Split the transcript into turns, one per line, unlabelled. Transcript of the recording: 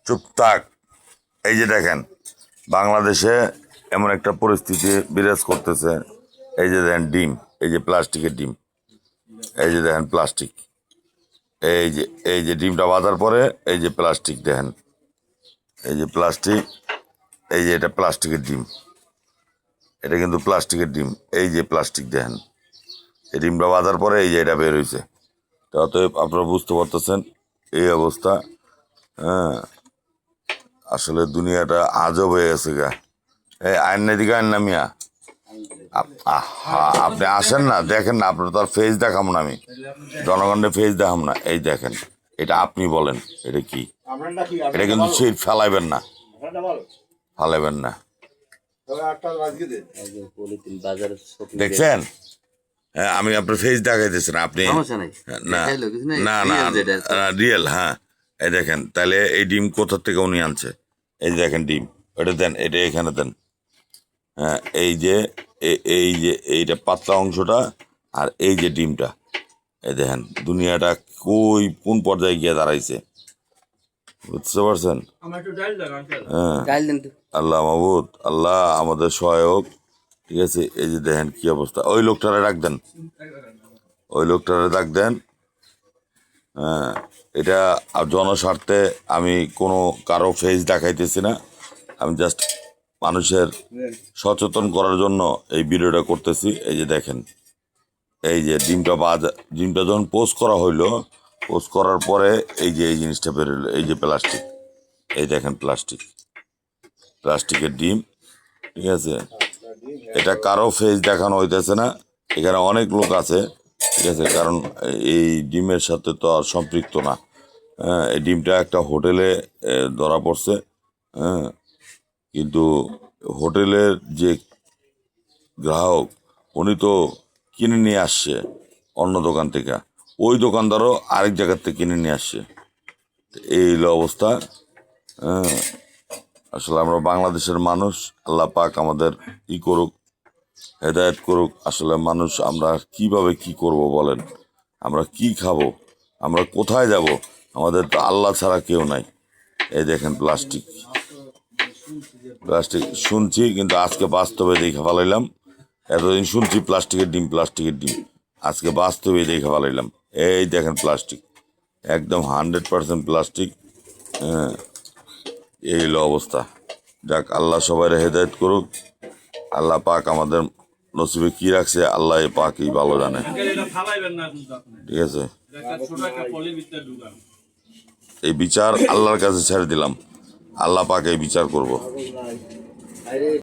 চুপ থাক। এই যে দেখেন বাংলাদেশে এমন একটা পরিস্থিতি বিরাজ করতেছে। এই যে দেখেন ডিম, এই যে প্লাস্টিকের ডিম, এই যে দেখেন প্লাস্টিক, এই যে ডিমটা বাঁধার পরে এই যে প্লাস্টিক দেখেন, এই যে প্লাস্টিক, এই যে এটা প্লাস্টিকের ডিম, এটা কিন্তু প্লাস্টিকের ডিম। এই যে প্লাস্টিক দেখেন, এই ডিমটা বাঁধার পরে এই যে এটা বের হয়েছে। তো অতএব আপনারা বুঝতে পারতেছেন এই অবস্থা। হ্যাঁ, আসলে দুনিয়াটা আজব হয়ে গেছে গা। এই আইন দিকে আইন না মিয়া, আপনি আসেন না, দেখেন না, আপনার তো আর ফেস দেখাম না, আমি জনগণের ফেস দেখাম না। এই দেখেন, এটা আপনি বলেন এটা কি? এটা কিন্তু সিট ফেলাইবেন না, ফালাইবেন না। দেখছেন, হ্যাঁ, আমি আপনার ফেস দেখাইতেছি না, আপনি না না না রিয়েল। হ্যাঁ, এই দেখেন, তাহলে এই ডিম কোথা থেকে উনি আনছে? এই যে দেখেন ডিম, এটা দেন, এটা এখানে দেন। হ্যাঁ, এই যে এইটা পাতলা অংশটা, আর এই যে ডিমটা, এই দেখেন দুনিয়াটা কোন পর্যায়ে গিয়ে দাঁড়াইছে, বুঝতে পারছেন? হ্যাঁ, আল্লাহ মাহবুদ, আল্লাহ আমাদের সহায়ক। ঠিক আছে, এই যে দেখেন কি অবস্থা। ওই লোকটারে ডাক দেন, ওই লোকটারে ডাক দেন। হ্যাঁ, এটা জনস্বার্থে আমি কোনো কারো ফেস দেখাইতেছি না, আমি জাস্ট মানুষের সচেতন করার জন্য এই ভিডিওটা করতেছি। এই যে দেখেন, এই যে ডিমটা যখন পোস্ট করা হইলো, পোস্ট করার পরে এই যে এই জিনিসটা বেরোলো, এই যে প্লাস্টিক, এই দেখেন প্লাস্টিকের ডিম। ঠিক আছে, এটা কারো ফেস দেখানো হইতেছে না, এখানে অনেক লোক আছে। ঠিক আছে, কারণ এই ডিমের সাথে তো আর সম্পৃক্ত না। হ্যাঁ, এই ডিমটা একটা হোটেলে ধরা পড়ছে। হ্যাঁ, কিন্তু হোটেলের যে গ্রাহক, উনি তো কিনে নিয়ে আসছে অন্য দোকান থেকে, ওই দোকানদারও আরেক জায়গার থেকে কিনে নিয়ে আসছে। এই হলো অবস্থা। হ্যাঁ, আসলে আমরা বাংলাদেশের মানুষ, আল্লাহ পাক আমাদের করুক, হেদায়েত করুক। আসলে মানুষ আমরা কিভাবে কি করব বলেন? আমরা কি খাবো? আমরা কোথায় যাব? আমাদের তো আল্লাহ ছাড়া কেউ নাই। এই দেখেন প্লাস্টিক শুনছি, কিন্তু আজকে বাস্তবে দেখে ফেলাইলাম। এতদিন শুনছি প্লাস্টিকের ডিম, আজকে বাস্তবে দেখে ফেলাইলাম। এই দেখেন প্লাস্টিক, একদম 100% প্লাস্টিক। হ্যাঁ, এই হলো অবস্থা। যাক, আল্লাহ সবাই হেদায়েত করুক। আল্লাহ পাক আমাদের নসিবে কি রাখছে, আল্লাহ পাকই ভালো জানে। ঠিক আছে, এই বিচার আল্লাহর কাছে ছেড়ে দিলাম, আল্লাহ পাক এই বিচার করব।